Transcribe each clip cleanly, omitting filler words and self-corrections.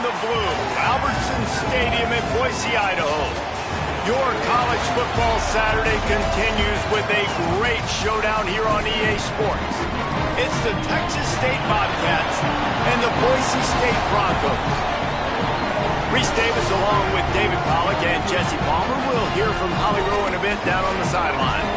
the blue, Albertson Stadium in Boise, Idaho. Your college football Saturday continues with a great showdown here on EA Sports. It's the Texas State Bobcats and the Boise State Broncos. Reese Davis along with David Pollack and Jesse Palmer. We'll hear from Holly Rowe in a bit down on the sideline.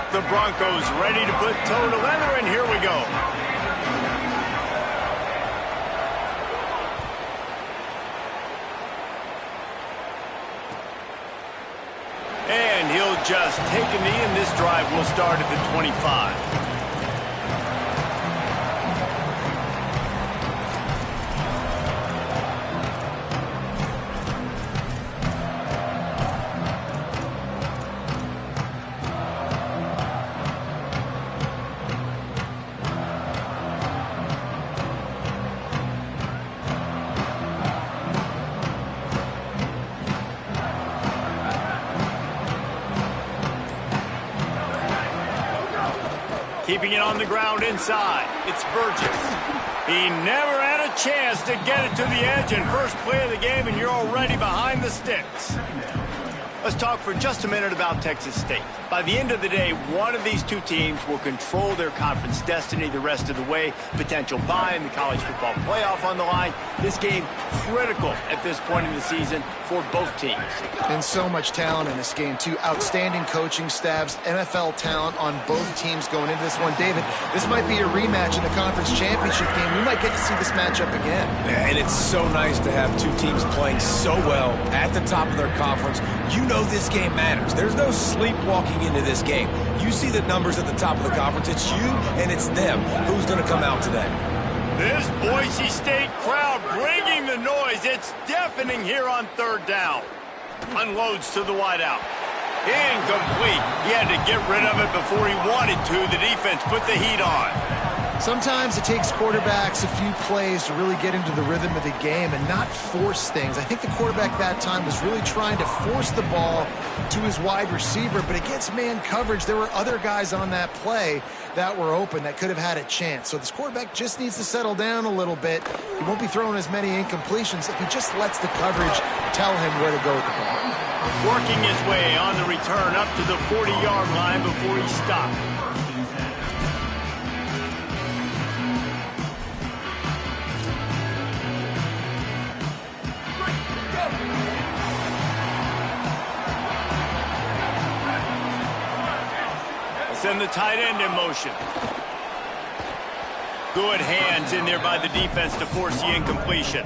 The Broncos ready to put toe to leather, and here we go. And he'll just take a knee, and this drive will start at the 25. Keeping it on the ground inside. It's Burgess. He never had a chance to get it to the edge, and first play of the game, and you're already behind the sticks. Let's talk for just a minute about Texas State. By the end of the day, one of these two teams will control their conference destiny the rest of the way. Potential bye in the college football playoff on the line. This game critical at this point in the season for both teams. And so much talent in this game, too. Outstanding coaching staffs, NFL talent on both teams going into this one. David, this might be a rematch in the conference championship game. We might get to see this matchup again. Yeah, and it's so nice to have two teams playing so well at the top of their conference. You know this game matters. There's no sleepwalking into this game. You see the numbers at the top of the conference. It's you and it's them. Who's going to come out today? This Boise State crowd bringing the noise. It's deafening here on third down. Unloads to the wideout. Incomplete. He had to get rid of it before he wanted to. The defense put the heat on. Sometimes it takes quarterbacks a few plays to really get into the rhythm of the game and not force things. I think the quarterback that time was really trying to force the ball to his wide receiver, but against man coverage, there were other guys on that play that were open that could have had a chance. So this quarterback just needs to settle down a little bit. He won't be throwing as many incompletions if he just lets the coverage tell him where to go with the ball. Working his way on the return up to the 40-yard line before he stopped. Send the tight end in motion. Good hands in there by the defense to force the incompletion.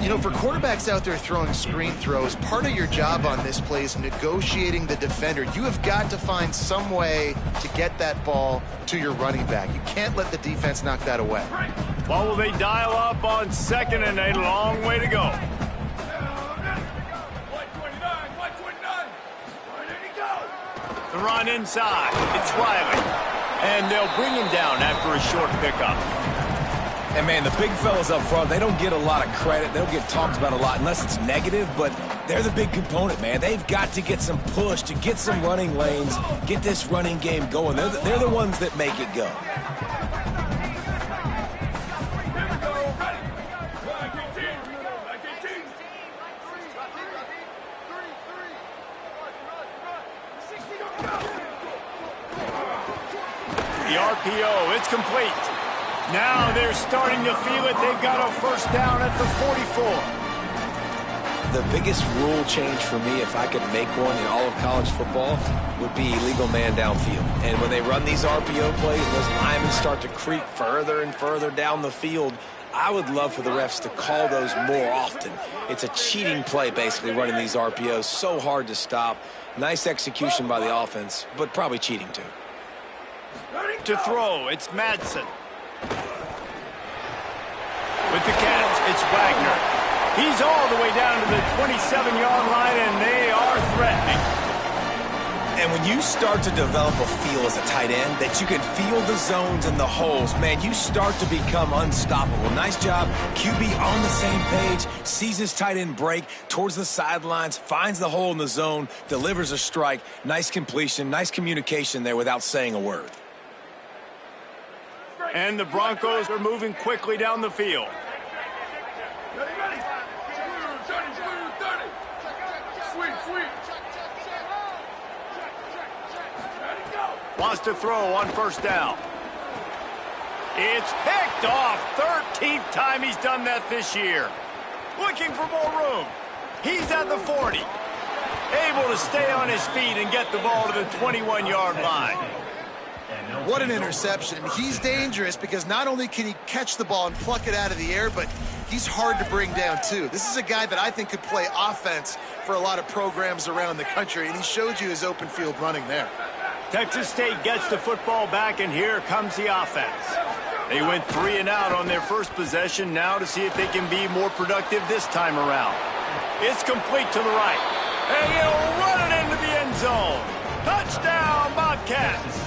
You know, for quarterbacks out there throwing screen throws, part of your job on this play is negotiating the defender. You have got to find some way to get that ball to your running back. You can't let the defense knock that away. Well, will they dial up on second and a long way to go? The run inside. It's Riley. And they'll bring him down after a short pickup. And, man, the big fellas up front, they don't get a lot of credit. They don't get talked about a lot unless it's negative, but they're the big component, man. They've got to get some push to get some running lanes, get this running game going. They're the ones that make it go. The RPO, it's complete. Now they're starting to feel it. They've got a first down at the 44. The biggest rule change for me, if I could make one in all of college football, would be illegal man downfield. And when they run these RPO plays, those linemen start to creep further and further down the field. I would love for the refs to call those more often. It's a cheating play, basically, running these RPOs. So hard to stop. Nice execution by the offense, but probably cheating, too. To throw, it's Madsen. With the catch, it's Wagner. He's all the way down to the 27-yard line, and they are threatening. And when you start to develop a feel as a tight end that you can feel the zones and the holes, man, you start to become unstoppable. Nice job. QB on the same page, sees his tight end break towards the sidelines, finds the hole in the zone, delivers a strike. Nice completion, nice communication there without saying a word. And the Broncos are moving quickly down the field. Ready. Sweet. Wants to throw on first down. It's picked off. 13th time he's done that this year. Looking for more room. He's at the 40. Able to stay on his feet and get the ball to the 21-yard line. What an interception. He's dangerous because not only can he catch the ball and pluck it out of the air, but he's hard to bring down, too. This is a guy that I think could play offense for a lot of programs around the country, and he showed you his open field running there. Texas State gets the football back, and here comes the offense. They went 3 and out on their first possession now to see if they can be more productive this time around. It's complete to the right. And he'll run it into the end zone. Touchdown, Bobcats.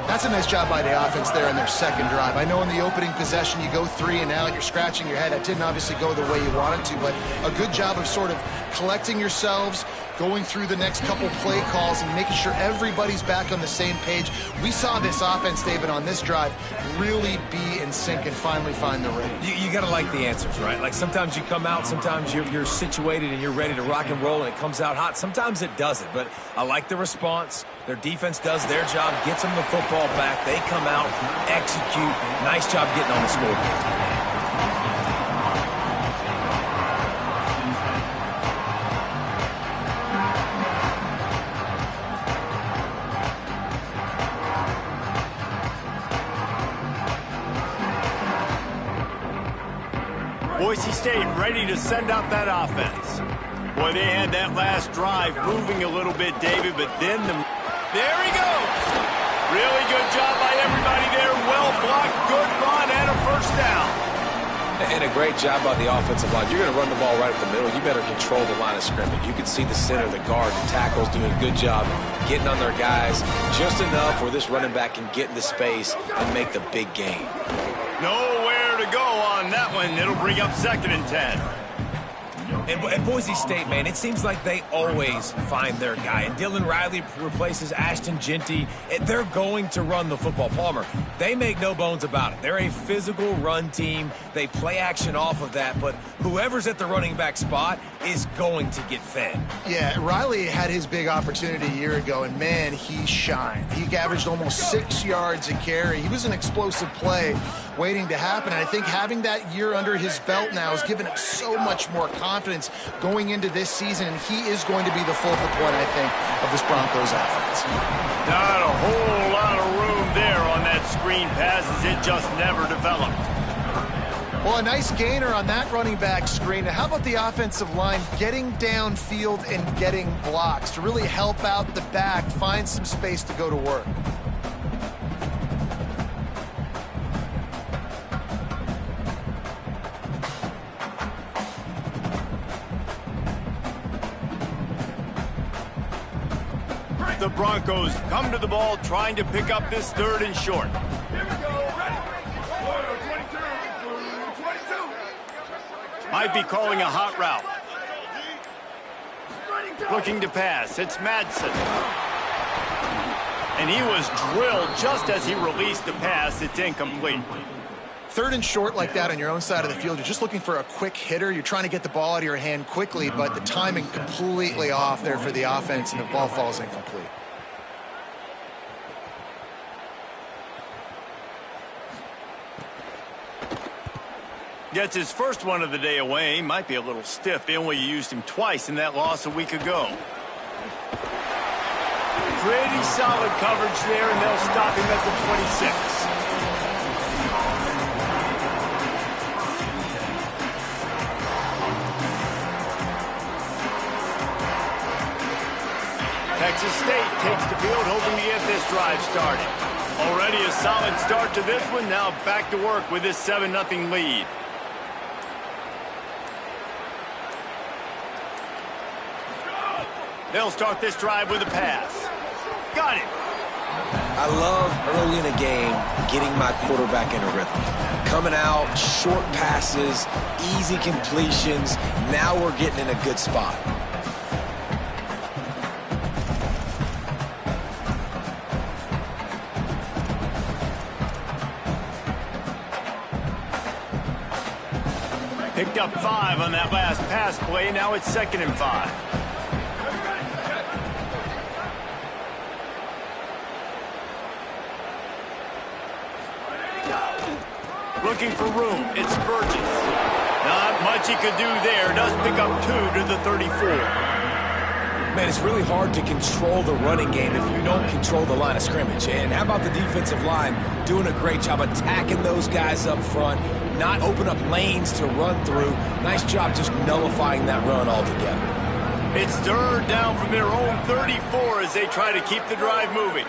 That's a nice job by the offense there in their second drive. I know in the opening possession you go 3 and out, you're scratching your head. That didn't obviously go the way you wanted to, but a good job of sort of collecting yourselves, going through the next couple play calls and making sure everybody's back on the same page. We saw this offense, David, on this drive really be in sync and finally find the rhythm. You got to like the answers, right? Like sometimes you come out, sometimes you're situated and you're ready to rock and roll and it comes out hot. Sometimes it doesn't, but I like the response. Their defense does their job, gets them the football back. They come out, execute. Nice job getting on the scoreboard. Boise State ready to send out that offense. Boy, they had that last drive moving a little bit, David, but then there he goes. Really good job by everybody there. Well blocked, good run, and a first down. And a great job by the offensive line. You're going to run the ball right up the middle. You better control the line of scrimmage. You can see the center, the guard, the tackles doing a good job getting on their guys just enough where this running back can get into space and make the big gain. Nowhere to go on that one. It'll bring up 2nd and 10. And Boise State, man, it seems like they always find their guy. And Dylan Riley replaces Ashton Genty. They're going to run the football. Palmer, they make no bones about it. They're a physical run team. They play action off of that. But whoever's at the running back spot is going to get fed. Yeah, Riley had his big opportunity a year ago, and, man, he shined. He averaged almost 6 yards a carry. He was an explosive play waiting to happen. And I think having that year under his belt now has given him so much more confidence going into this season, and he is going to be the focal point, I think, of this Broncos offense. Not a whole lot of room there on that screen pass as it just never developed. Well, a nice gainer on that running back screen. Now, how about the offensive line getting downfield and getting blocks to really help out the back, find some space to go to work? The Broncos come to the ball trying to pick up this 3rd and short. Here we go. Ready. 22. Might be calling a hot route. Looking to pass. It's Madsen. And he was drilled just as he released the pass. It's incomplete. 3rd and short like that on your own side of the field, you're just looking for a quick hitter. You're trying to get the ball out of your hand quickly, but the timing completely off there for the offense, and the ball falls incomplete. Gets his first one of the day away. Might be a little stiff. They only used him twice in that loss a week ago. Pretty solid coverage there, and they'll stop him at the 26. Texas State takes the field, hoping to get this drive started. Already a solid start to this one. Now back to work with this 7-0 lead. They'll start this drive with a pass. Got it. I love early in a game getting my quarterback in a rhythm. Coming out, short passes, easy completions. Now we're getting in a good spot. Picked up 5 on that last pass play. Now it's 2nd and 5. Looking for room. It's Burgess. Not much he could do there. Does pick up 2 to the 34. Man, it's really hard to control the running game if you don't control the line of scrimmage. And how about the defensive line doing a great job attacking those guys up front, not open up lanes to run through. Nice job just nullifying that run altogether. It's 3rd down from their own 34 as they try to keep the drive moving.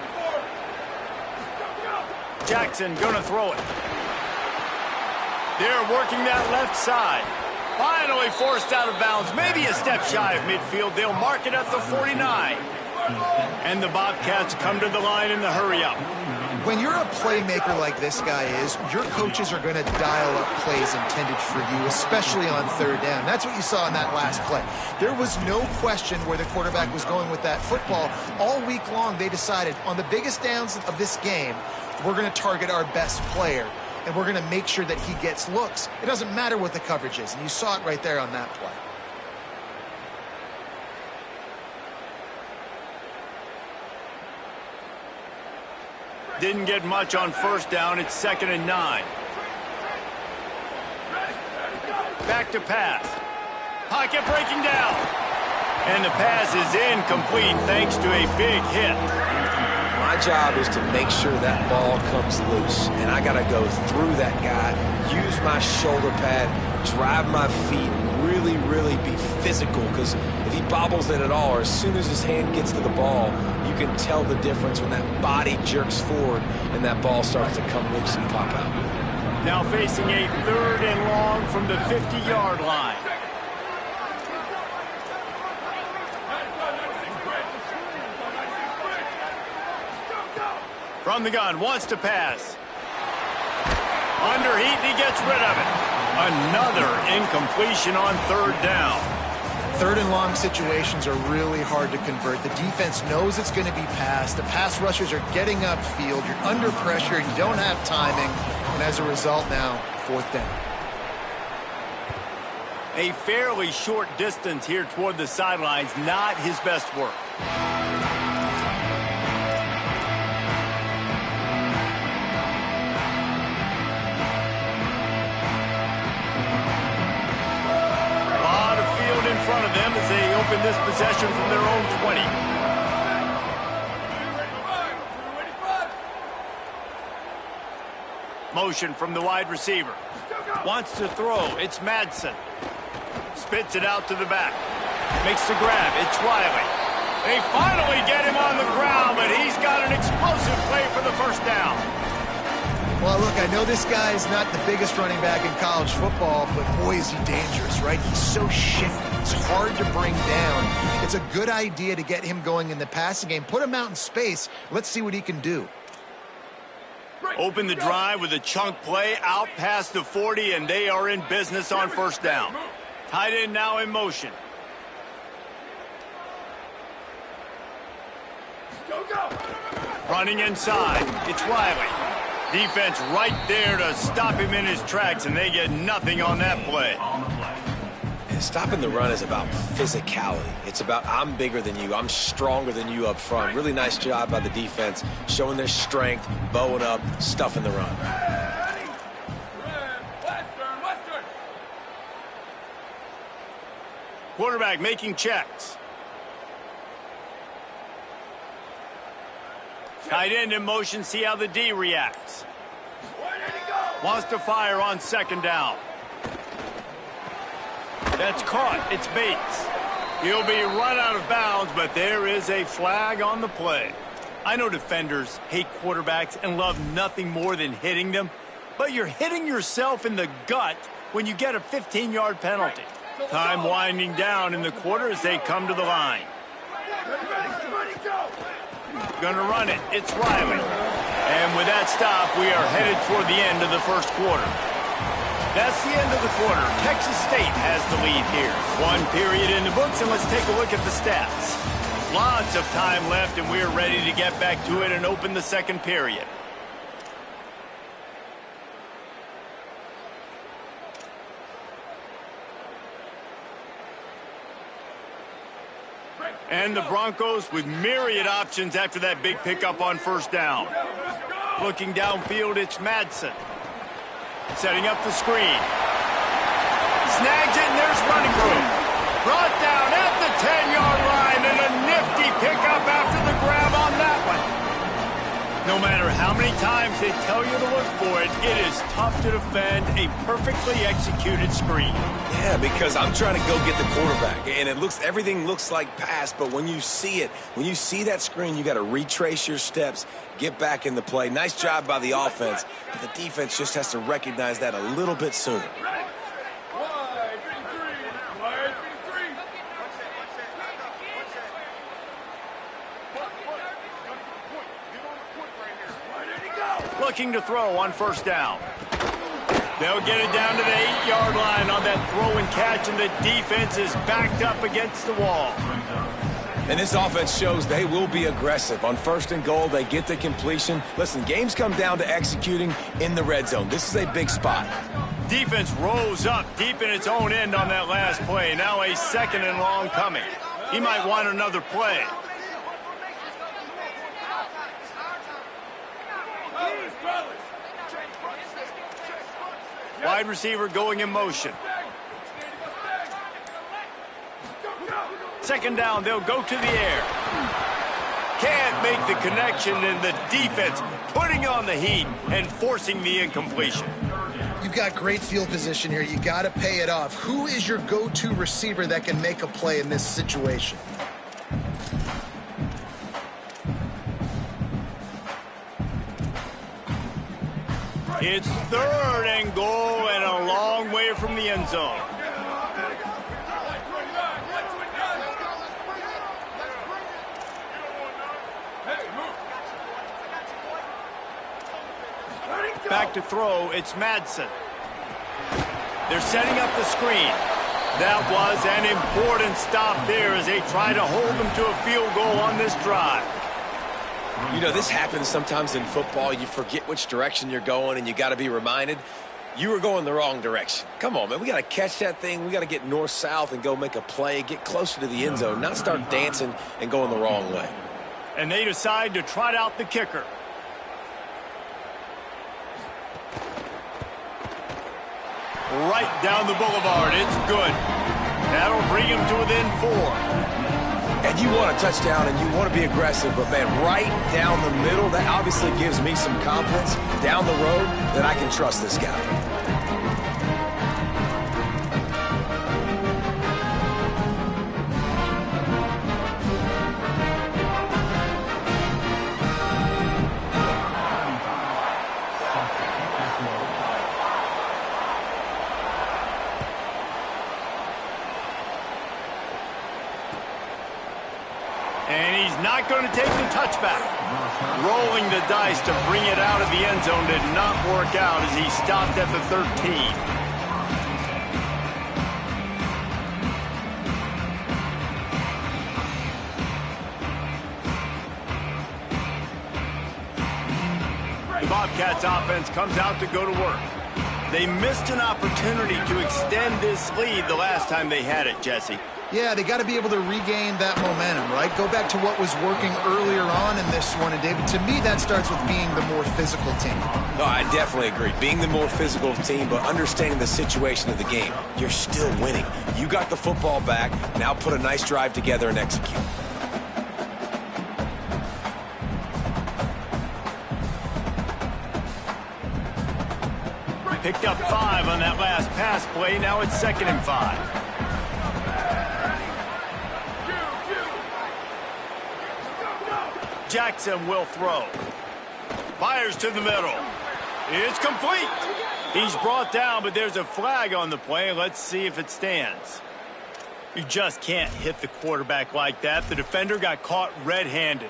Jackson gonna throw it. They're working that left side. Finally forced out of bounds. Maybe a step shy of midfield. They'll mark it at the 49. And the Bobcats come to the line in the hurry-up. When you're a playmaker like this guy is, your coaches are going to dial up plays intended for you, especially on 3rd down. That's what you saw in that last play. There was no question where the quarterback was going with that football. All week long, they decided on the biggest downs of this game, we're going to target our best player. And we're going to make sure that he gets looks. It doesn't matter what the coverage is. And you saw it right there on that play. Didn't get much on 1st down. It's 2nd and 9. Back to pass. Pocket breaking down. And the pass is incomplete thanks to a big hit. My job is to make sure that ball comes loose, and I got to go through that guy, use my shoulder pad, drive my feet, really be physical, because if he bobbles it at all, or as soon as his hand gets to the ball, you can tell the difference when that body jerks forward and that ball starts to come loose and pop out. Now facing a 3rd and long from the 50-yard line. From the gun, wants to pass. Under heat, and he gets rid of it. Another incompletion on 3rd down. 3rd and long situations are really hard to convert. The defense knows it's going to be passed. The pass rushers are getting upfield. You're under pressure. You don't have timing. And as a result now, 4th down. A fairly short distance here toward the sidelines. Not his best work. Front of them as they open this possession from their own 20. Motion from the wide receiver. Wants to throw. It's Madsen. Spits it out to the back. Makes the grab. It's Riley. They finally get him on the ground, but he's got an explosive play for the 1st down. Well, look, I know this guy is not the biggest running back in college football, but boy, is he dangerous, right? He's so shifty. It's hard to bring down. It's a good idea to get him going in the passing game. Put him out in space. Let's see what he can do. Open the drive with a chunk play out past the 40, and they are in business on 1st down. Tight end now in motion. Running inside. It's Riley. Defense right there to stop him in his tracks, and they get nothing on that play. And stopping the run is about physicality. It's about I'm bigger than you, I'm stronger than you up front. Really nice job by the defense, showing their strength, bowing up, stuffing the run. Quarterback making checks. Tight end in motion, see how the D reacts. Wants to fire on 2nd down. That's caught. It's Bates. He'll be run out of bounds, but there is a flag on the play. I know defenders hate quarterbacks and love nothing more than hitting them, but you're hitting yourself in the gut when you get a 15-yard penalty. Time winding down in the quarter as they come to the line. Gonna run it. It's Riley. And with that stop, we are headed toward the end of the first quarter. That's the end of the quarter. Texas State has the lead here. One period in the books, and let's take a look at the stats. Lots of time left, and we're ready to get back to it and open the second period. And the Broncos with myriad options after that big pickup on first down. Looking downfield, it's Madsen. Setting up the screen. Snags it, and there's running room. Brought down at the 10-yard line, and a nifty pickup after the grab on that one. No matter how many times they tell you to look for it, it is tough to defend a perfectly executed screen. Yeah, because I'm trying to go get the quarterback, and everything looks like pass, but when you see it, when you see that screen, you got to retrace your steps, get back in the play. Nice job by the offense, but the defense just has to recognize that a little bit sooner. Looking to throw on first down. They'll get it down to the 8-yard line on that throw and catch, and the defense is backed up against the wall. And this offense shows they will be aggressive. On first and goal, they get the completion. Listen, games come down to executing in the red zone. This is a big spot. Defense rose up deep in its own end on that last play. Now a second and long coming. He might want another play. Wide receiver going in motion. Second down, they'll go to the air. Can't make the connection, and the defense putting on the heat and forcing the incompletion. You've got great field position here. You got to pay it off. Who is your go-to receiver that can make a play in this situation? It's third and goal and a long way from the end zone. Back to throw, it's Madsen. They're setting up the screen. That was an important stop there as they try to hold them to a field goal on this drive. You know, this happens sometimes in football. You forget which direction you're going, and you got to be reminded you were going the wrong direction. Come on, man. We got to catch that thing. We got to get north-south and go make a play, get closer to the end zone, not start dancing and going the wrong way. And they decide to trot out the kicker. Right down the boulevard. It's good. That'll bring him to within 4. And you want a touchdown and you want to be aggressive, but, man, right down the middle, that obviously gives me some confidence down the road that I can trust this guy. And he's not going to take the touchback. Rolling the dice to bring it out of the end zone did not work out as he stopped at the 13. The Bobcats offense comes out to go to work. They missed an opportunity to extend this lead the last time they had it, Jesse. Yeah, they got to be able to regain that momentum, right? Go back to what was working earlier on in this one. And, David, to me, that starts with being the more physical team. No, I definitely agree. Being the more physical team, but understanding the situation of the game. You're still winning. You got the football back. Now put a nice drive together and execute. Picked up 5 on that last pass play. Now it's 2nd and 5. Jackson will throw. Fires to the middle. It's complete. He's brought down, but there's a flag on the play. Let's see if it stands. You just can't hit the quarterback like that. The defender got caught red-handed.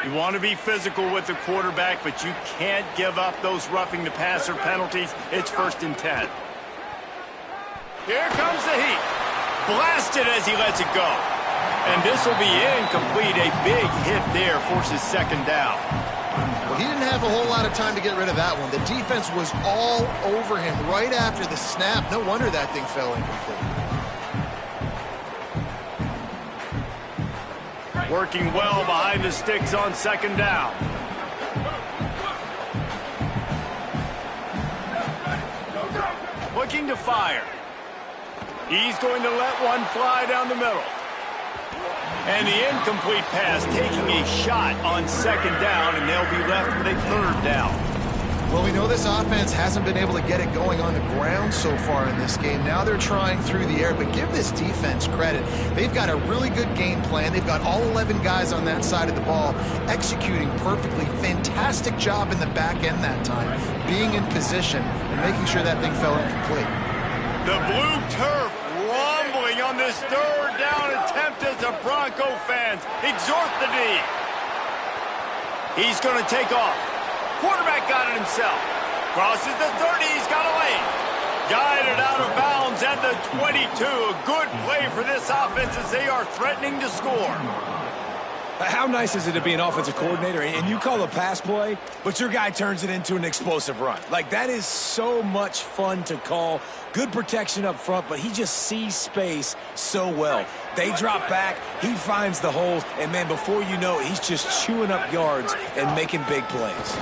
You want to be physical with the quarterback, but you can't give up those roughing the passer penalties. It's 1st and 10. Here comes the heat. Blasted as he lets it go. And this will be incomplete. A big hit there forces 2nd down. Well, he didn't have a whole lot of time to get rid of that one. The defense was all over him right after the snap. No wonder that thing fell incomplete. Working well behind the sticks on 2nd down. Looking to fire. He's going to let one fly down the middle. And the incomplete pass taking a shot on 2nd down, and they'll be left with a 3rd down. Well, we know this offense hasn't been able to get it going on the ground so far in this game. Now they're trying through the air, but give this defense credit. They've got a really good game plan. They've got all 11 guys on that side of the ball executing perfectly. Fantastic job in the back end that time, being in position and making sure that thing fell incomplete. The blue turf rumbling on this 3rd down attempt as the Bronco fans exhort the D. He's going to take off. Quarterback got it himself. Crosses the 30. He's got a lane. Guided out of bounds at the 22. A good play for this offense as they are threatening to score. How nice is it to be an offensive coordinator and you call a pass play, but your guy turns it into an explosive run? Like, that is so much fun to call. Good protection up front, but he just sees space so well. They drop back, he finds the holes, and man, before you know it, he's just chewing up yards and making big plays.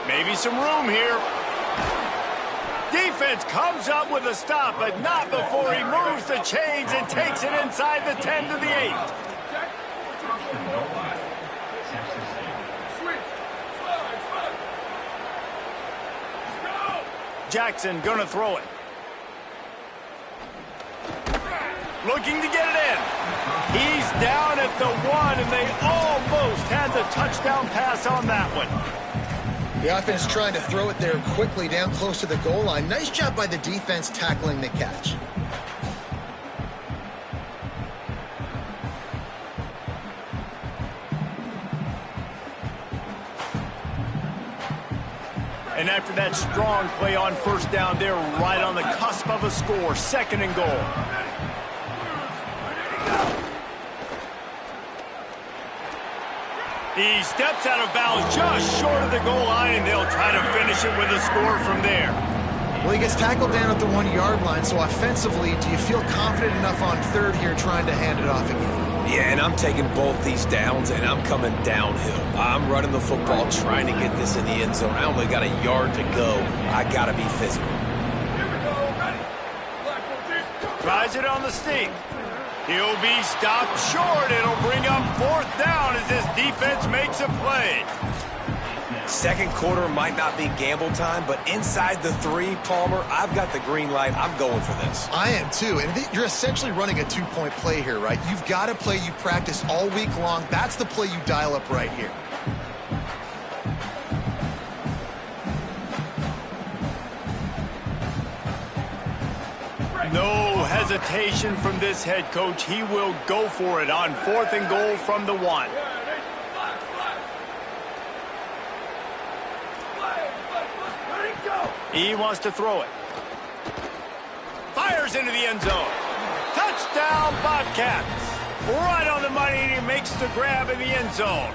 Maybe some room here. Defense comes up with a stop, but not before he moves the chains and takes it inside the 10 to the 8. Jackson gonna throw it. Looking to get it in. He's down at the 1, and they almost had the touchdown pass on that one. The offense trying to throw it there quickly down close to the goal line. Nice job by the defense tackling the catch. And after that strong play on 1st down, they're right on the cusp of a score. 2nd and goal. He steps out of bounds just short of the goal line, and they'll try to finish it with a score from there. Well, he gets tackled down at the 1-yard line, so offensively, do you feel confident enough on 3rd here trying to hand it off again? Yeah, and I'm taking both these downs, and I'm coming downhill. I'm running the football, trying to get this in the end zone. I only got a yard to go. I got to be physical. Tries it on the sneak. He'll be stopped short. It'll bring up 4th down as this defense makes a play. 2nd quarter might not be gamble time, but inside the 3, Palmer, I've got the green light. I'm going for this. I am too, and you're essentially running a 2-point play here, right? You've got a play you practice all week long. That's the play you dial up right here. No hesitation from this head coach. He will go for it on 4th and goal from the 1. He wants to throw it. Fires into the end zone. Touchdown, Bobcats. Right on the money, and he makes the grab in the end zone.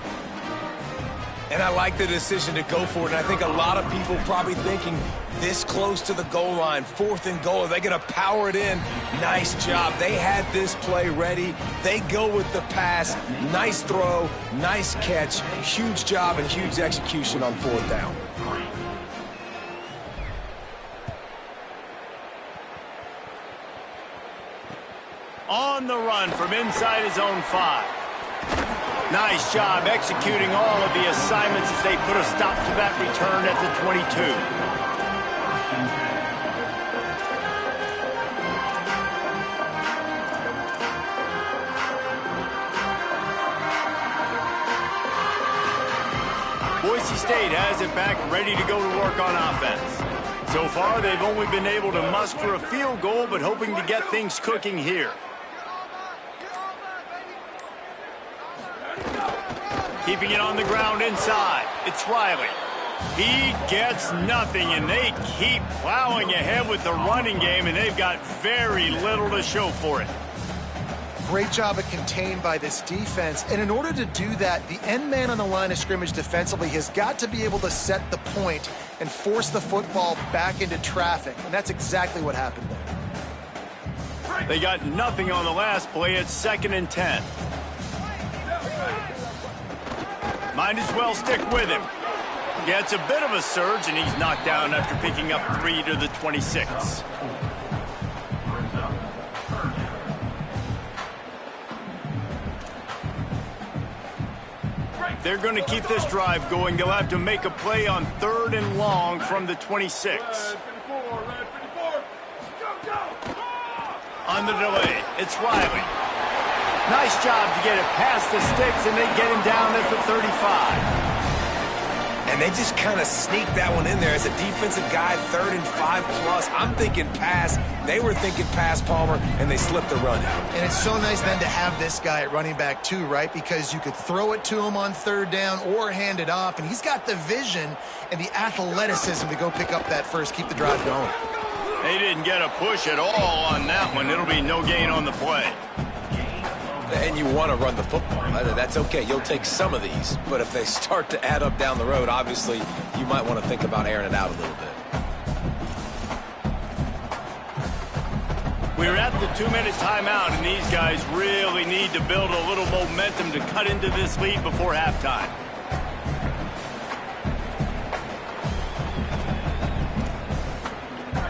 And I like the decision to go for it, and I think a lot of people probably thinking this close to the goal line, 4th and goal, are they going to power it in? Nice job. They had this play ready. They go with the pass. Nice throw, nice catch, huge job and huge execution on 4th down. On the run from inside his own 5. Nice job executing all of the assignments as they put a stop to that return at the 22. Boise State has it back, ready to go to work on offense. So far, they've only been able to muster a field goal, but hoping to get things cooking here. Keeping it on the ground inside. It's Riley. He gets nothing, and they keep plowing ahead with the running game, and they've got very little to show for it. Great job of contained by this defense. And in order to do that, the end man on the line of scrimmage defensively has got to be able to set the point and force the football back into traffic. And that's exactly what happened there. They got nothing on the last play. It's 2nd and 10. Might as well stick with him. Gets a bit of a surge, and he's knocked down after picking up 3 to the 26. They're going to keep this drive going. They'll have to make a play on 3rd and long from the 26. On the delay, it's Riley. Nice job to get it past the sticks, and they get him down at the 35. And they just kind of sneaked that one in there as a defensive guy, 3rd and 5+. I'm thinking pass. They were thinking pass, Palmer, and they slipped the run out. And it's so nice then to have this guy at running back too, right? Because you could throw it to him on 3rd down or hand it off, and he's got the vision and the athleticism to go pick up that first, keep the drive going. They didn't get a push at all on that one. It'll be no gain on the play. And you want to run the football. That's okay. You'll take some of these. But if they start to add up down the road, obviously, you might want to think about airing it out a little bit. We're at the 2-minute timeout, and these guys really need to build a little momentum to cut into this lead before halftime.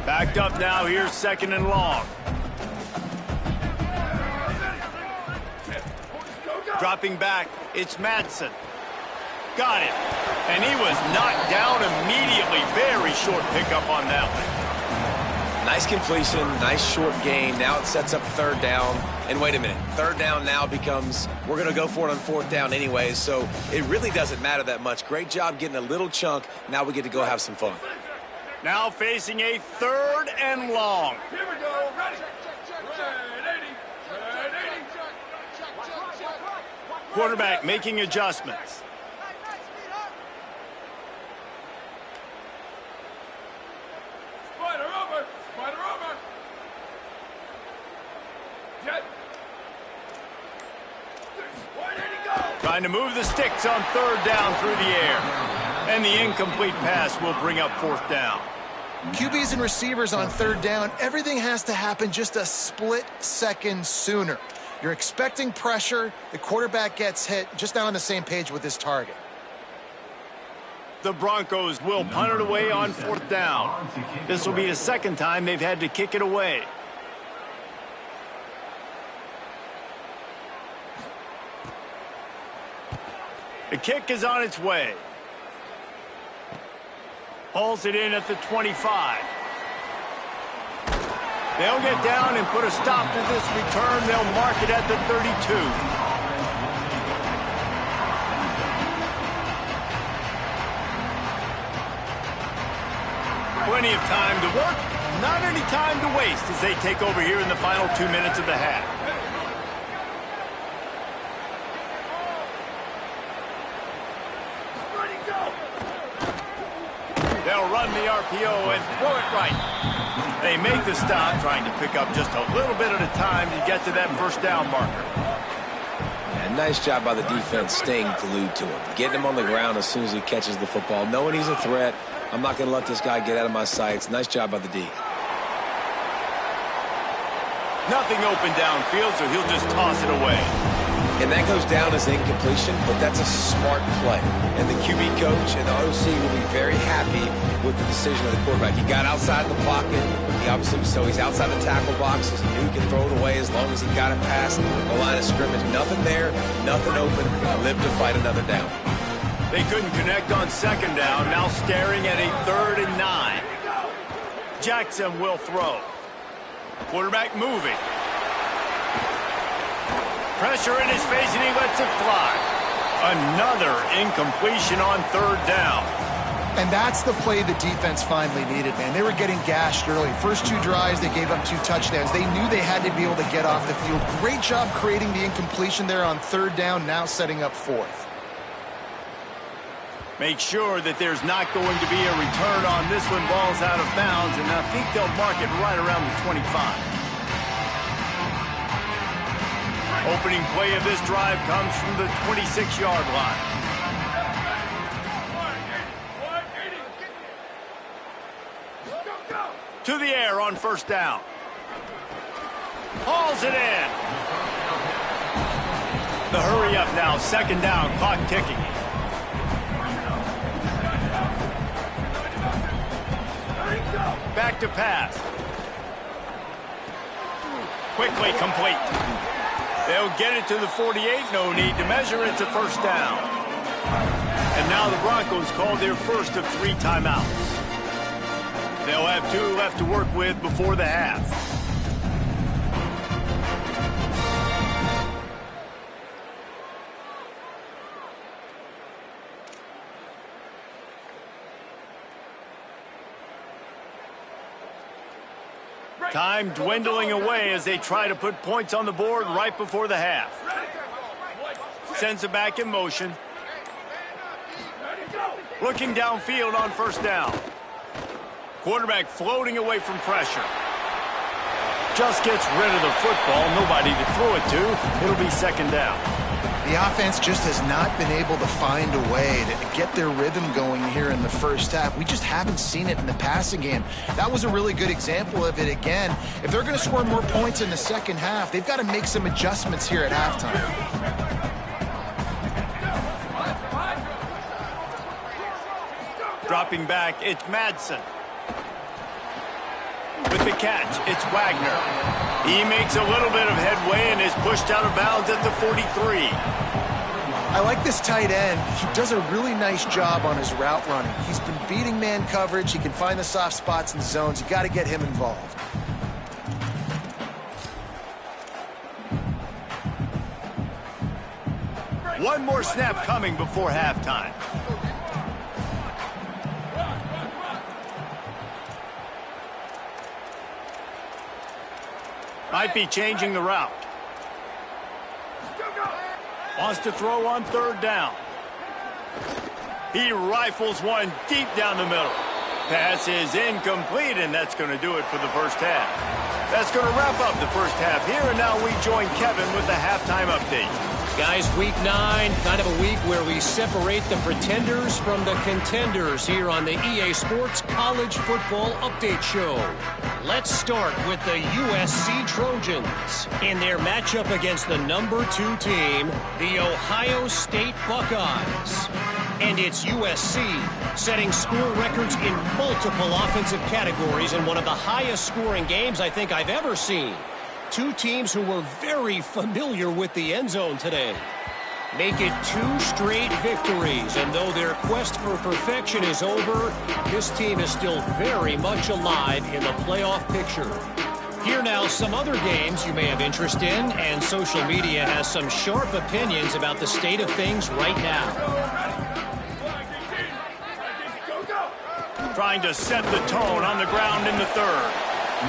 Backed up now. Here's 2nd and long. Dropping back, it's Madsen. Got it. And he was knocked down immediately. Very short pickup on that one. Nice completion, nice short gain. Now it sets up 3rd down. And wait a minute, 3rd down now becomes, we're going to go for it on 4th down anyways, so it really doesn't matter that much. Great job getting a little chunk. Now we get to go have some fun. Now facing a 3rd and long. Here we go. Ready. Quarterback making adjustments. Spider over. Spider over. Jet. Where did he go? Trying to move the sticks on 3rd down through the air. And the incomplete pass will bring up 4th down. QBs and receivers on 3rd down, everything has to happen just a split second sooner. You're expecting pressure. The quarterback gets hit, just not on the same page with his target. The Broncos will punt it away on 4th down. This will be the 2nd time they've had to kick it away. The kick is on its way. Hauls it in at the 25. They'll get down and put a stop to this return. They'll mark it at the 32. Plenty of time to work, not any time to waste as they take over here in the final 2 minutes of the half. They'll run the RPO and throw it right. They make the stop, trying to pick up just a little bit at a time to get to that 1st down marker. Yeah, nice job by the defense staying glued to him. Getting him on the ground as soon as he catches the football. Knowing he's a threat, I'm not going to let this guy get out of my sights. Nice job by the D. Nothing open downfield, so he'll just toss it away. And that goes down as incompletion, but that's a smart play. And the QB coach and the OC will be very happy with the decision of the quarterback. He got outside the pocket, So he's outside the tackle box. He knew he could throw it away as long as he got it past the line of scrimmage. Nothing there, nothing open. Lived to fight another down. They couldn't connect on second down. Now staring at a 3rd and 9. Jackson will throw. Quarterback moving. Pressure in his face, and he lets it fly. Another incompletion on 3rd down. And that's the play the defense finally needed, man. They were getting gashed early. First 2 drives, they gave up 2 touchdowns. They knew they had to be able to get off the field. Great job creating the incompletion there on 3rd down, now setting up 4th. Make sure that there's not going to be a return on this one. Ball's out of bounds, and I think they'll mark it right around the 25. Opening play of this drive comes from the 26-yard line. To the air on 1st down. Hauls it in. The hurry up now. 2nd down. Clock ticking. Back to pass. Quickly complete. They'll get it to the 48. No need to measure. It's a 1st down. And now the Broncos call their first of 3 timeouts. They'll have 2 left to work with before the half. Time dwindling away as they try to put points on the board right before the half. Sends it back in motion. Looking downfield on 1st down. Quarterback floating away from pressure. Just gets rid of the football. Nobody to throw it to. It'll be 2nd down. The offense just has not been able to find a way to get their rhythm going here in the first half. We just haven't seen it in the passing game. That was a really good example of it again. If they're going to score more points in the second half, they've got to make some adjustments here at halftime. Dropping back, it's Madsen. With the catch, it's Wagner. He makes a little bit of headway and is pushed out of bounds at the 43. I like this tight end. He does a really nice job on his route running. He's been beating man coverage. He can find the soft spots and zones. You got to get him involved. One more snap coming before halftime. Might be changing the route. Wants to throw on 3rd down. He rifles one deep down the middle. Pass is incomplete, and that's going to do it for the first half. That's going to wrap up the first half here, and now we join Kevin with the halftime update. Guys, week 9, kind of a week where we separate the pretenders from the contenders here on the EA Sports College Football Update Show. Let's start with the USC Trojans in their matchup against the number 2 team, the Ohio State Buckeyes. And it's USC setting score records in multiple offensive categories in one of the highest scoring games I think I've ever seen. 2 teams who were very familiar with the end zone today. Make it 2 straight victories, and though their quest for perfection is over, this team is still very much alive in the playoff picture. Here now, some other games you may have interest in, and social media has some sharp opinions about the state of things right now. Trying to set the tone on the ground in the 3rd.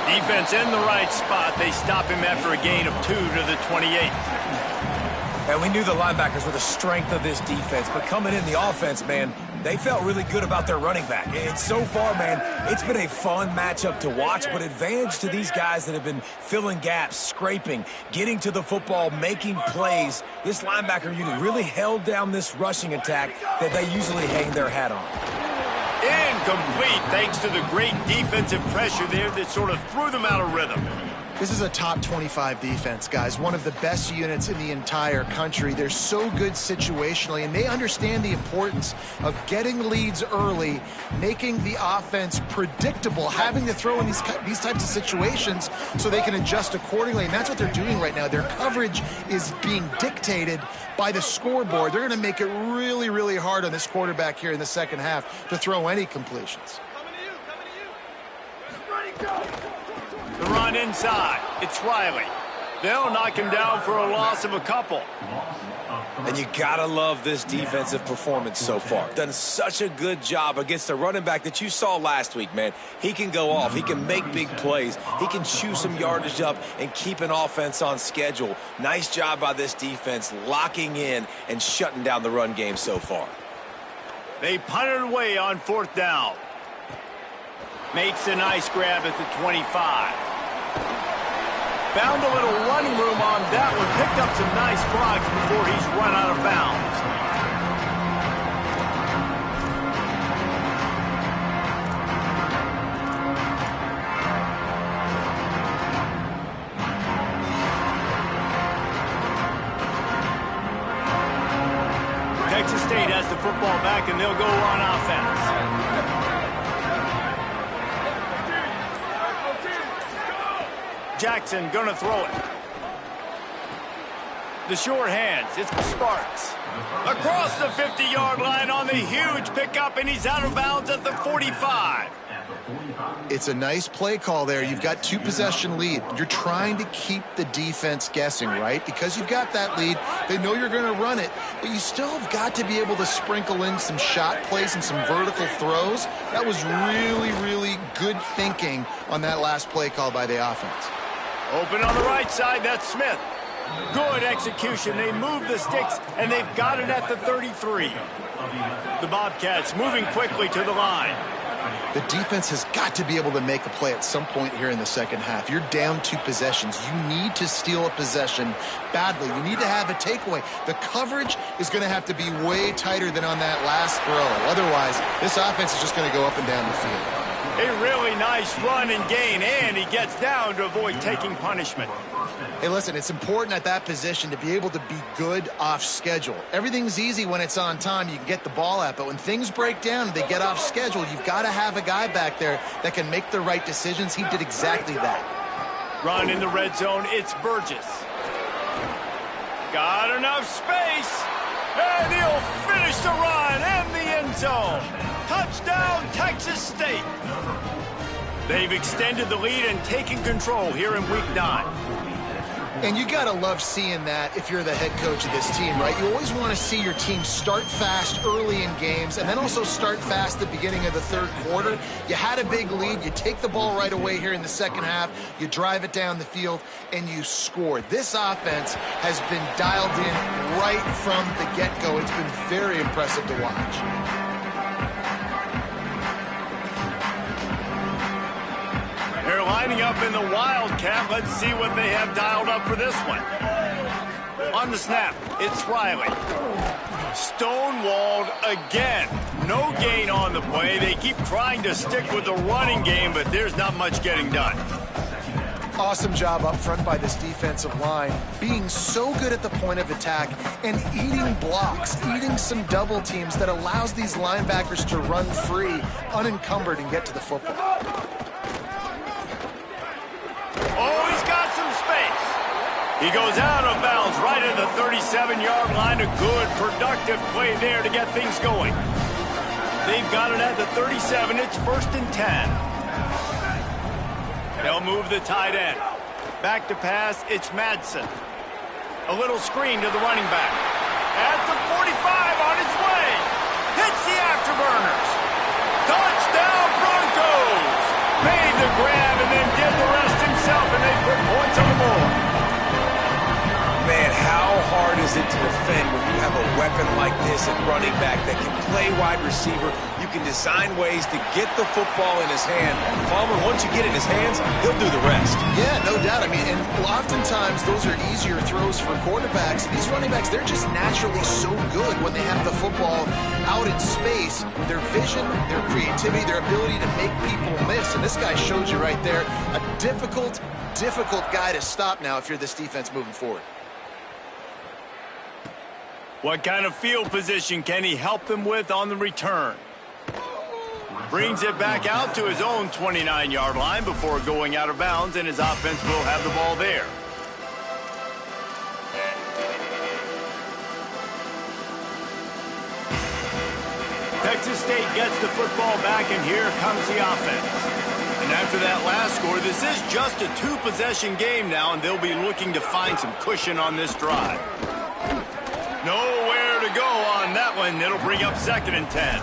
Defense in the right spot. They stop him after a gain of 2 to the 28. And we knew the linebackers were the strength of this defense, but coming in the offense, man, they felt really good about their running back. And so far, man, it's been a fun matchup to watch, but advantage to these guys that have been filling gaps, scraping, getting to the football, making plays. This linebacker unit really held down this rushing attack that they usually hang their hat on. Incomplete thanks to the great defensive pressure there that sort of threw them out of rhythm. This is a top 25 defense, guys. One of the best units in the entire country. They're so good situationally, and they understand the importance of getting leads early, making the offense predictable, having to throw in these types of situations so they can adjust accordingly. And that's what they're doing right now. Their coverage is being dictated by the scoreboard. They're going to make it really, really hard on this quarterback here in the second half to throw any completions. The run inside. It's Riley. They'll knock him down for a loss of a couple. And you gotta love this defensive performance so far. Done such a good job against the running back that you saw last week, man. He can go off. He can make big plays. He can chew some yardage up and keep an offense on schedule. Nice job by this defense locking in and shutting down the run game so far. They punted away on 4th down. Makes a nice grab at the 25. Found a little running room on that one. Picked up some nice blocks before he's run out of bounds. Texas State has the football back, and they'll go on offense. Jackson gonna throw it. The short hands, it's Sparks. Across the 50-yard line on the huge pickup, and he's out of bounds at the 45. It's a nice play call there. You've got 2-possession lead. You're trying to keep the defense guessing, right? Because you've got that lead, they know you're going to run it, but you still have got to be able to sprinkle in some shot plays and some vertical throws. That was really, really good thinking on that last play call by the offense. Open on the right side, that's Smith. Good execution. They move the sticks, and they've got it at the 33. The Bobcats moving quickly to the line. The defense has got to be able to make a play at some point here in the second half. You're down 2 possessions. You need to steal a possession badly. You need to have a takeaway. The coverage is going to have to be way tighter than on that last throw. Otherwise, this offense is just going to go up and down the field. A really nice run and gain, and he gets down to avoid taking punishment. Hey, listen, it's important at that position to be able to be good off schedule. Everything's easy when it's on time. You can get the ball out, but when things break down and they get off schedule, you've got to have a guy back there that can make the right decisions. He did exactly that. Run in the red zone, it's Burgess. Got enough space, and he'll finish the run and the end zone. Touchdown, Texas State. They've extended the lead and taken control here in Week 9. And you got to love seeing that if you're the head coach of this team, right? You always want to see your team start fast early in games and then also start fast at the beginning of the third quarter. You had a big lead. You take the ball right away here in the second half. You drive it down the field, and you score. This offense has been dialed in right from the get-go. It's been very impressive to watch. They're lining up in the Wildcat. Let's see what they have dialed up for this one. On the snap, it's Riley. Stonewalled again. No gain on the play. They keep trying to stick with the running game, but there's not much getting done. Awesome job up front by this defensive line, being so good at the point of attack and eating blocks, eating some double teams that allows these linebackers to run free, unencumbered, and get to the football. Oh, he's got some space. He goes out of bounds right at the 37-yard line. A good, productive play there to get things going. They've got it at the 37. It's 1st and 10. They'll move the tight end. Back to pass, it's Madsen. A little screen to the running back. At the 45 on his way. Hits the afterburners. Touchdown Broncos. Made the grab and then did the rest himself, and they put points on the board. Man, how hard is it to defend when you have a weapon like this at running back that can play wide receiver? You can design ways to get the football in his hand. Palmer, once you get it in his hands, he'll do the rest. Yeah, no doubt. I mean, and oftentimes those are easier throws for quarterbacks. These running backs, they're just naturally so good when they have the football out in space. Their vision, their creativity, their ability to make people miss. And this guy showed you right there a difficult difficult guy to stop now if you're this defense moving forward. What kind of field position can he help them with on the return? Brings it back out to his own 29-yard line before going out of bounds, and his offense will have the ball there. Texas State gets the football back, and here comes the offense. And after that last score, this is just a two-possession game now, and they'll be looking to find some cushion on this drive. Nowhere to go on that one. It'll bring up 2nd and 10.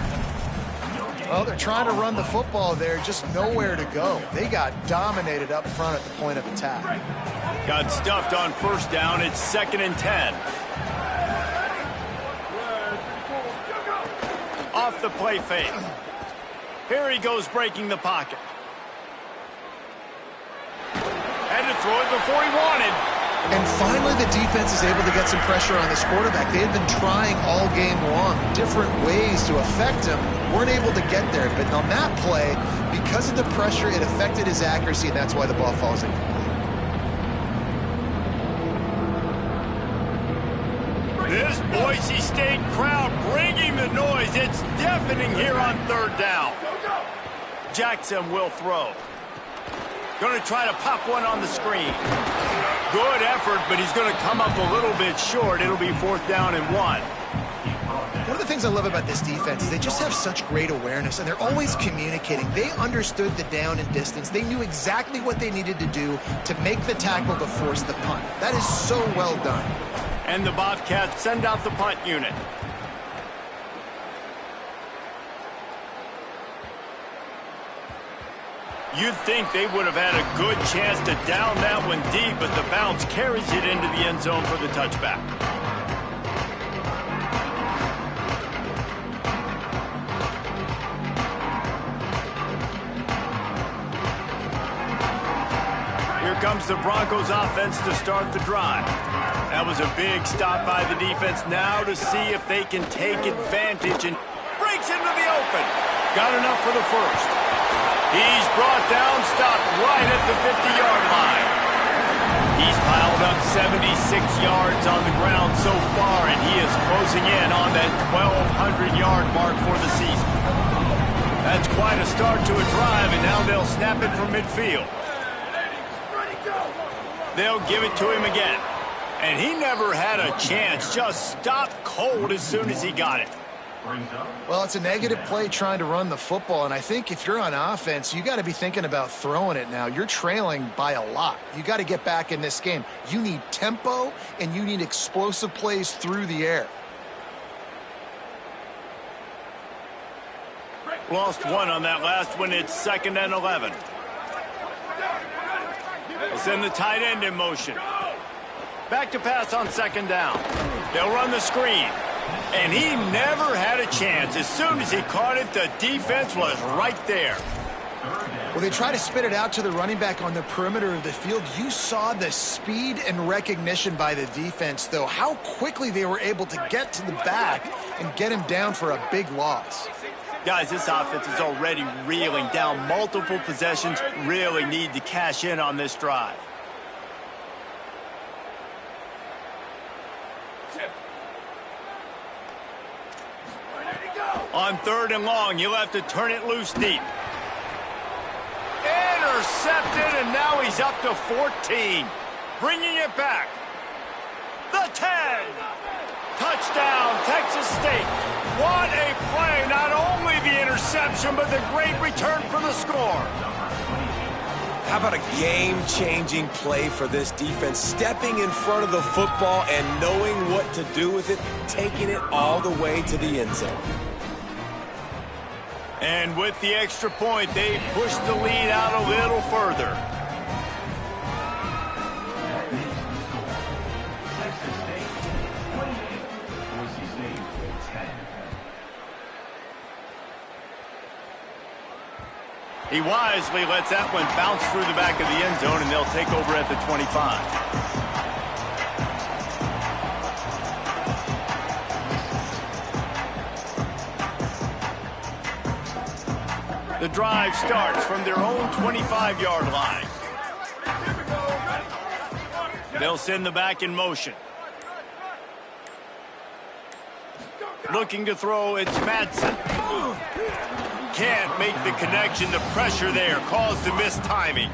Well, they're trying to run the football there, just nowhere to go. They got dominated up front at the point of attack. Got stuffed on 1st down. It's 2nd and 10. Off the play fake. Here he goes breaking the pocket. Had to throw it before he wanted. And finally the defense is able to get some pressure on this quarterback. They had been trying all game long, different ways to affect him. Weren't able to get there. But on that play, because of the pressure, it affected his accuracy, and that's why the ball falls in. This Boise State crowd bringing the noise. It's deafening here on 3rd down. Jackson will throw. Going to try to pop one on the screen. Good effort, but he's going to come up a little bit short. It'll be 4th down and 1. One of the things I love about this defense is they just have such great awareness, and they're always communicating. They understood the down and distance. They knew exactly what they needed to do to make the tackle to force the punt. That is so well done. And the Bobcats send out the punt unit. You'd think they would have had a good chance to down that one deep, but the bounce carries it into the end zone for the touchback. Here comes the Broncos offense to start the drive. That was a big stop by the defense now to see if they can take advantage and breaks into the open. Got enough for the first. He's brought down, stopped right at the 50-yard line. He's piled up 76 yards on the ground so far, and he is closing in on that 1,200-yard mark for the season. That's quite a start to a drive, and now they'll snap it from midfield. They'll give it to him again. And he never had a chance, just stopped cold as soon as he got it. Well, it's a negative play trying to run the football, and I think if you're on offense, you got to be thinking about throwing it now. You're trailing by a lot. You got to get back in this game. You need tempo, and you need explosive plays through the air. Lost one on that last one. It's 2nd and 11. They'll send the tight end in motion. Back to pass on 2nd down. They'll run the screen. And he never had a chance. As soon as he caught it, the defense was right there. Well, they try to spit it out to the running back on the perimeter of the field. You saw the speed and recognition by the defense, though, how quickly they were able to get to the back and get him down for a big loss. Guys, this offense is already reeling down. Multiple possessions, really need to cash in on this drive. On 3rd and long, you'll have to turn it loose deep. Intercepted, and now he's up to 14. Bringing it back. The 10. Touchdown, Texas State. What a play. Not only the interception, but the great return for the score. How about a game-changing play for this defense? Stepping in front of the football and knowing what to do with it, taking it all the way to the end zone. And with the extra point, they push the lead out a little further. He wisely lets that one bounce through the back of the end zone, and they'll take over at the 25. The drive starts from their own 25-yard line. They'll send the back in motion. Looking to throw, it's Madsen. Can't make the connection. The pressure there caused the missed timing.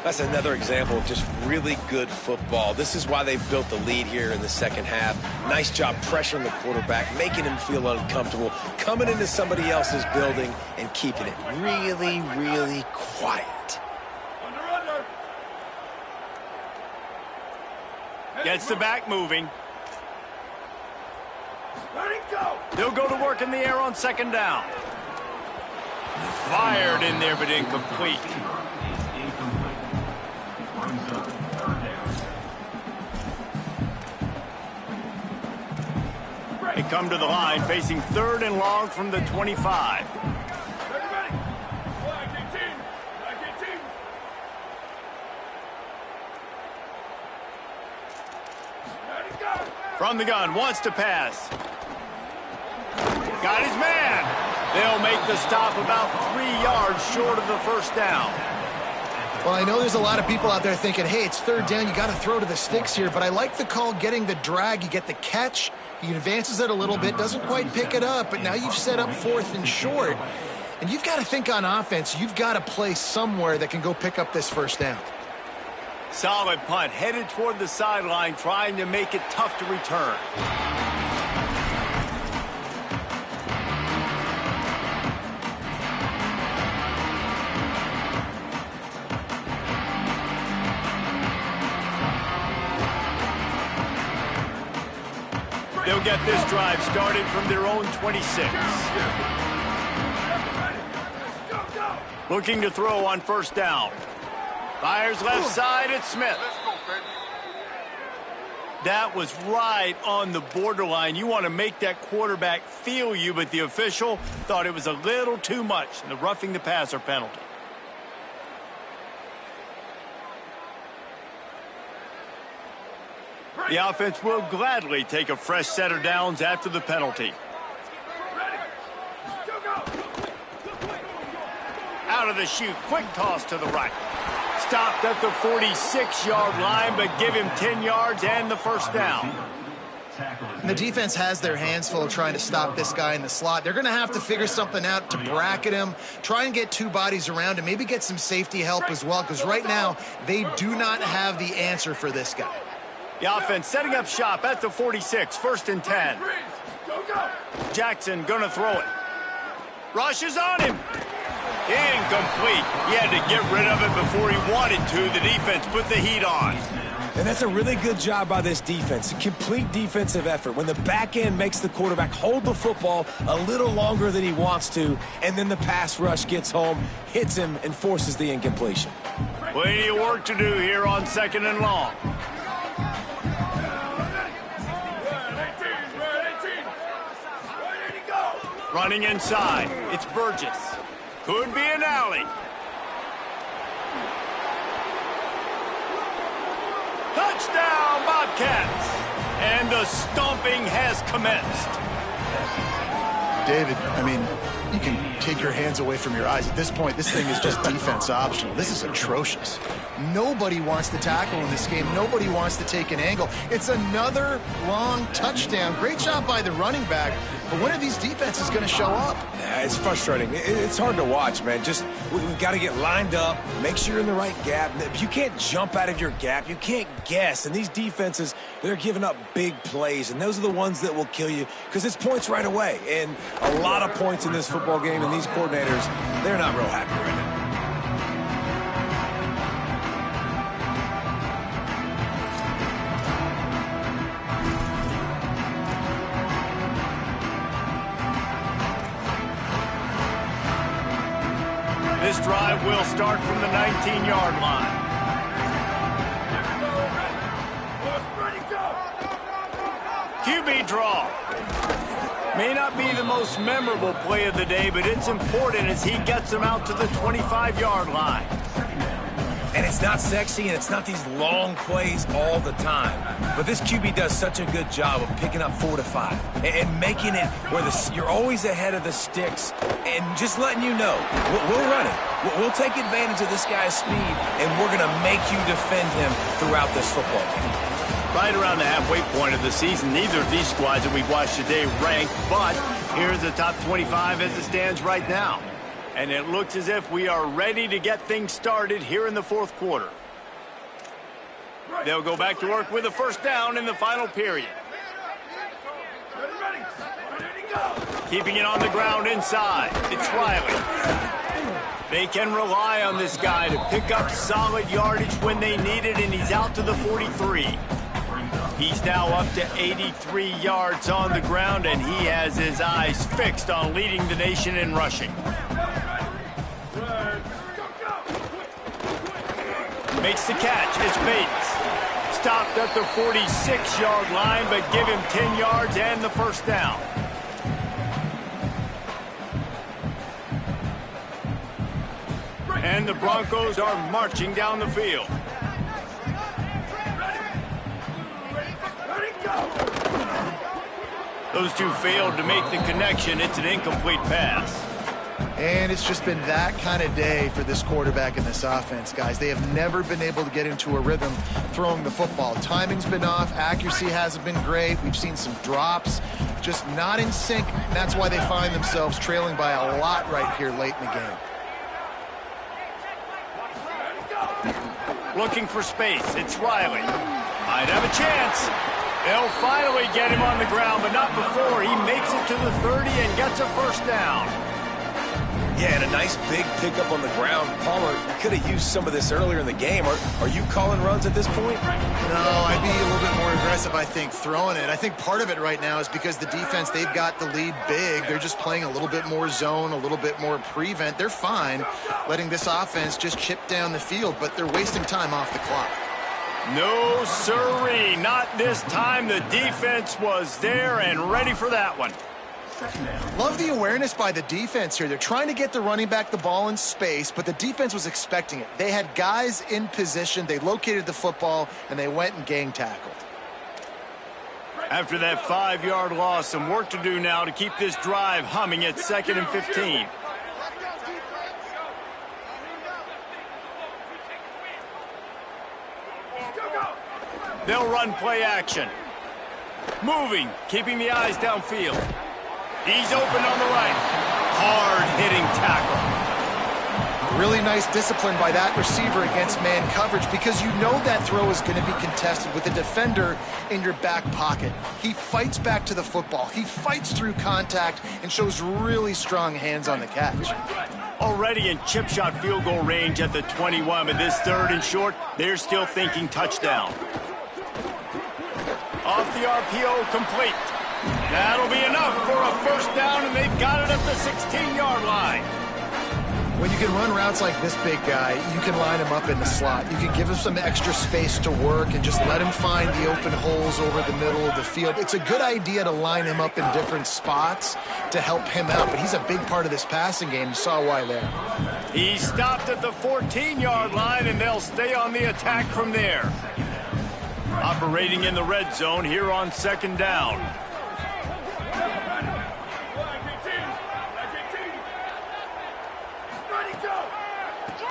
That's another example of just really good football. This is why they've built the lead here in the second half. Nice job pressuring the quarterback, making him feel uncomfortable, coming into somebody else's building and keeping it really, really quiet. Under. Gets the back moving. Ready, go. They'll go to work in the air on second down. Fired in there, but incomplete. They come to the line, facing 3rd and long from the 25. Ready. Flag 18. Flag 18. Ready, go. From the gun, wants to pass. Got his man. They'll make the stop about 3 yards short of the first down. Well, I know there's a lot of people out there thinking, hey, it's 3rd down, you got to throw to the sticks here, but I like the call getting the drag. You get the catch, he advances it a little bit, doesn't quite pick it up, but now you've set up 4th and short, and you've got to think on offense, you've got to play somewhere that can go pick up this first down. Solid punt, headed toward the sideline, trying to make it tough to return. They'll get this drive started from their own 26. Looking to throw on first down. Fires left side, it's Smith. That was right on the borderline. You want to make that quarterback feel you, but the official thought it was a little too much in the roughing the passer penalty. The offense will gladly take a fresh set of downs after the penalty. Out of the chute, quick toss to the right. Stopped at the 46-yard line, but give him 10 yards and the first down. And the defense has their hands full trying to stop this guy in the slot. They're going to have to figure something out to bracket him, try and get 2 bodies around him, maybe get some safety help as well, because right now they do not have the answer for this guy. The offense setting up shop at the 46, 1st and 10. Jackson gonna throw it. Rushes on him. Incomplete. He had to get rid of it before he wanted to. The defense put the heat on. And that's a really good job by this defense. A complete defensive effort. When the back end makes the quarterback hold the football a little longer than he wants to, and then the pass rush gets home, hits him, and forces the incompletion. Plenty of work to do here on 2nd and long. Running inside, it's Burgess. Could be an alley. Touchdown, Bobcats! And the stomping has commenced. David, I mean, you can take your hands away from your eyes. At this point, this thing is just defense optional. This is atrocious. Nobody wants to tackle in this game. Nobody wants to take an angle. It's another long touchdown. Great job by the running back. But when are these defenses going to show up? Yeah, it's frustrating. It's hard to watch, man. Just, we've got to get lined up, make sure you're in the right gap. You can't jump out of your gap. You can't guess. And these defenses, they're giving up big plays, and those are the ones that will kill you because it's points right away. And a lot of points in this football game, and these coordinators, they're not real happy right now. This drive will start from the 19-yard line. QB draw. May not be the most memorable play of the day, but it's important as he gets them out to the 25-yard line. And it's not sexy, and it's not these long plays all the time. But this QB does such a good job of picking up 4 to 5 and making it where you're always ahead of the sticks and just letting you know, we'll run it. We'll take advantage of this guy's speed, and we're going to make you defend him throughout this football game. Right around the halfway point of the season, neither of these squads that we've watched today ranked, but here's the top 25 as it stands right now. And it looks as if we are ready to get things started here in the fourth quarter. They'll go back to work with a first down in the final period. Ready to go. Keeping it on the ground inside. It's Riley. They can rely on this guy to pick up solid yardage when they need it, and he's out to the 43. He's now up to 83 yards on the ground, and he has his eyes fixed on leading the nation in rushing. Makes the catch. It's Bates. Stopped at the 46-yard line, but give him 10 yards and the first down. And the Broncos are marching down the field. Those two failed to make the connection. It's an incomplete pass. And it's just been that kind of day for this quarterback and this offense, guys. They have never been able to get into a rhythm throwing the football. Timing's been off. Accuracy hasn't been great. We've seen some drops, just not in sync. And that's why they find themselves trailing by a lot right here late in the game. Looking for space. It's Riley. Might have a chance. They'll finally get him on the ground, but not before he makes it to the 30 and gets a first down. Yeah, and a nice big pickup on the ground. Palmer, you could have used some of this earlier in the game. Are you calling runs at this point? No, I'd be a little bit more aggressive, I think, throwing it. I think part of it right now is because the defense, they've got the lead big. They're just playing a little bit more zone, a little bit more prevent. They're fine letting this offense just chip down the field, but they're wasting time off the clock. No, sirree. Not this time. The defense was there and ready for that one. Love the awareness by the defense here. They're trying to get the running back the ball in space, but the defense was expecting it. They had guys in position. They located the football, and they went and gang tackled. After that 5-yard loss, some work to do now to keep this drive humming at 2nd and 15. They'll run play action. Moving, keeping the eyes downfield. He's open on the right. Hard-hitting tackle. Really nice discipline by that receiver against man coverage, because you know that throw is going to be contested with a defender in your back pocket. He fights back to the football. He fights through contact and shows really strong hands on the catch. Already in chip shot field goal range at the 21, but this 3rd and short, they're still thinking touchdown. Off the RPO, complete. That'll be enough for a first down, and they've got it at the 16-yard line. When you can run routes like this big guy, you can line him up in the slot. You can give him some extra space to work and just let him find the open holes over the middle of the field. It's a good idea to line him up in different spots to help him out, but he's a big part of this passing game. You saw why there. He stopped at the 14-yard line, and they'll stay on the attack from there. Operating in the red zone here on 2nd down.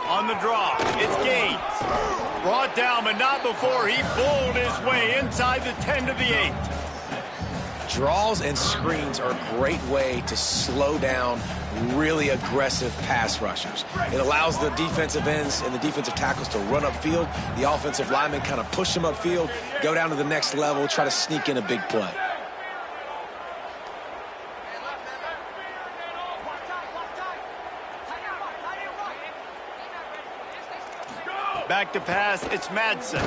On the draw, it's Gaines. Brought down, but not before he bowled his way inside the 10 to the 8. Draws and screens are a great way to slow down really aggressive pass rushers. It allows the defensive ends and the defensive tackles to run upfield. The offensive linemen kind of push them upfield, go down to the next level, try to sneak in a big play. Back to pass, it's Madsen.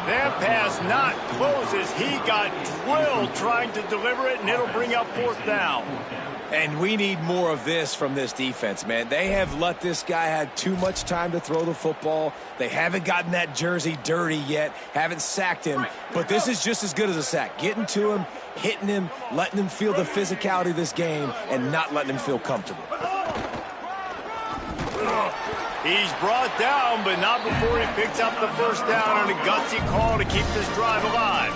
That pass not close as he got drilled trying to deliver it, and it'll bring up 4th down. And we need more of this from this defense, man. They have let this guy have too much time to throw the football. They haven't gotten that jersey dirty yet, haven't sacked him. But this is just as good as a sack. Getting to him, hitting him, letting him feel the physicality of this game, and not letting him feel comfortable. He's brought down, but not before he picks up the first down on a gutsy call to keep this drive alive.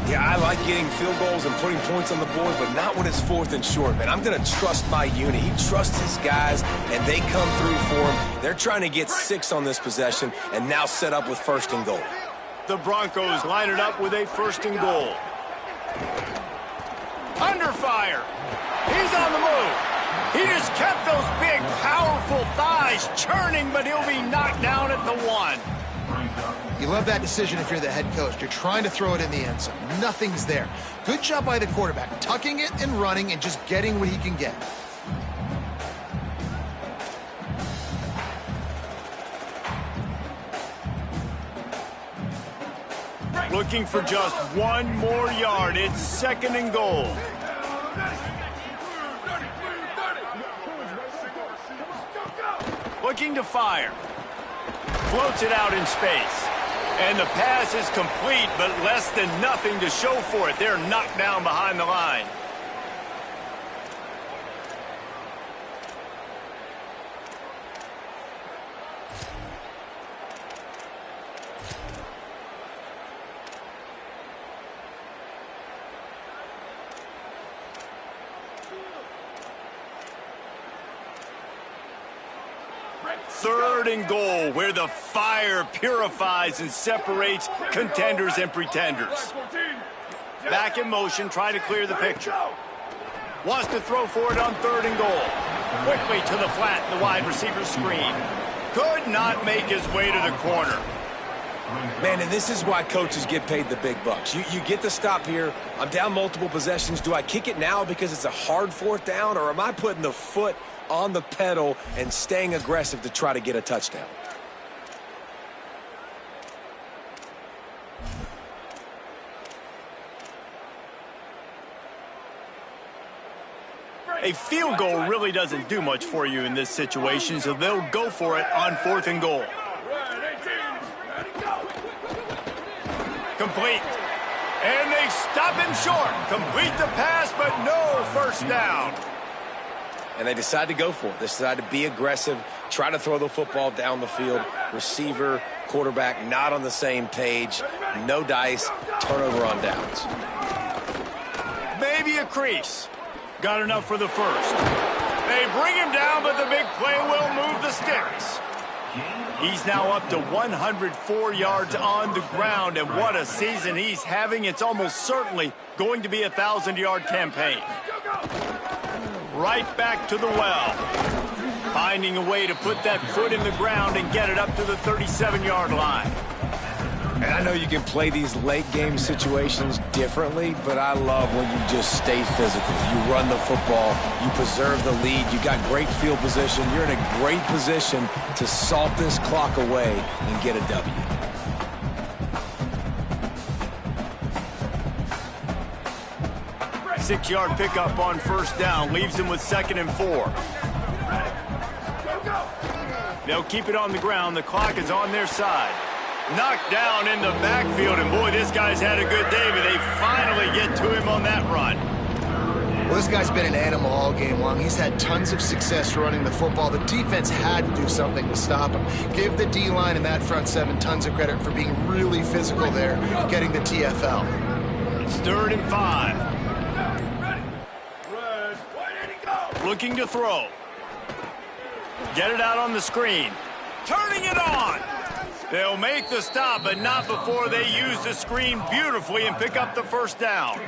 Yeah, I like getting field goals and putting points on the board, but not when it's 4th and short, man. I'm going to trust my unit. He trusts his guys, and they come through for him. They're trying to get 6 on this possession and now set up with 1st and goal. The Broncos line it up with a 1st and goal. Under fire. He's on the move. He just kept those big, powerful thighs churning, but he'll be knocked down at the 1. You love that decision if you're the head coach. You're trying to throw it in the end zone. Nothing's there. Good job by the quarterback, tucking it and running and just getting what he can get. Looking for just 1 more yard. It's 2nd and goal. Looking to fire. Floats it out in space. And the pass is complete, but less than nothing to show for it. They're knocked down behind the line. Third and goal, where the fire purifies and separates contenders and pretenders. Back in motion, trying to clear the picture. Wants to throw for it on 3rd and goal. Quickly to the flat, the wide receiver screen. Could not make his way to the corner. Man, and this is why coaches get paid the big bucks. You get the stop here. I'm down multiple possessions. Do I kick it now because it's a hard 4th down, or am I putting the foot on the pedal and staying aggressive to try to get a touchdown? A field goal really doesn't do much for you in this situation, so they'll go for it on 4th and goal. Complete. And they stop him short. Complete the pass, but no first down. And they decide to go for it. They decide to be aggressive, try to throw the football down the field. Receiver, quarterback, not on the same page. No dice, turnover on downs. Maybe a crease. Got enough for the first. They bring him down, but the big play will move the sticks. He's now up to 104 yards on the ground, and what a season he's having. It's almost certainly going to be a 1,000-yard campaign. Right back to the well. Finding a way to put that foot in the ground and get it up to the 37-yard line. And I know you can play these late-game situations differently, but I love when you just stay physical. You run the football, you preserve the lead, you got great field position. You're in a great position to salt this clock away and get a W. Six-yard pickup on first down leaves him with 2nd and 4. They'll keep it on the ground. The clock is on their side. Knocked down in the backfield, and boy, this guy's had a good day, but they finally get to him on that run. Well, this guy's been an animal all game long. He's had tons of success running the football. The defense had to do something to stop him. Give the D-line and that front 7 tons of credit for being really physical there, getting the TFL. It's 3rd and 5. Looking to throw. Get it out on the screen. Turning it on. They'll make the stop, but not before they use the screen beautifully and pick up the first down.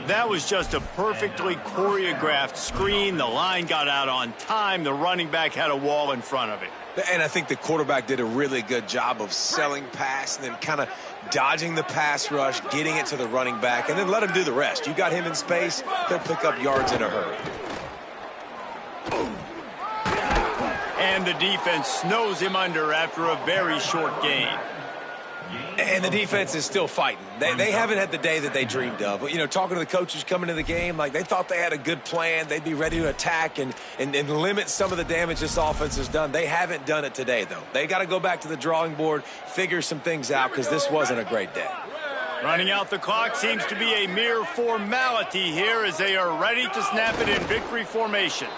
That was just a perfectly choreographed screen. The line got out on time. The running back had a wall in front of it. And I think the quarterback did a really good job of selling pass and then kind of dodging the pass rush, getting it to the running back, and then let him do the rest. You got him in space, he'll pick up yards in a hurry. And the defense snows him under after a very short gain. And the defense is still fighting. They haven't had the day that they dreamed of. You know, talking to the coaches coming into the game, like they thought they had a good plan. They'd be ready to attack and limit some of the damage this offense has done. They haven't done it today, though. They got to go back to the drawing board, figure some things out, because this wasn't a great day. Running out the clock seems to be a mere formality here as they are ready to snap it in victory formation.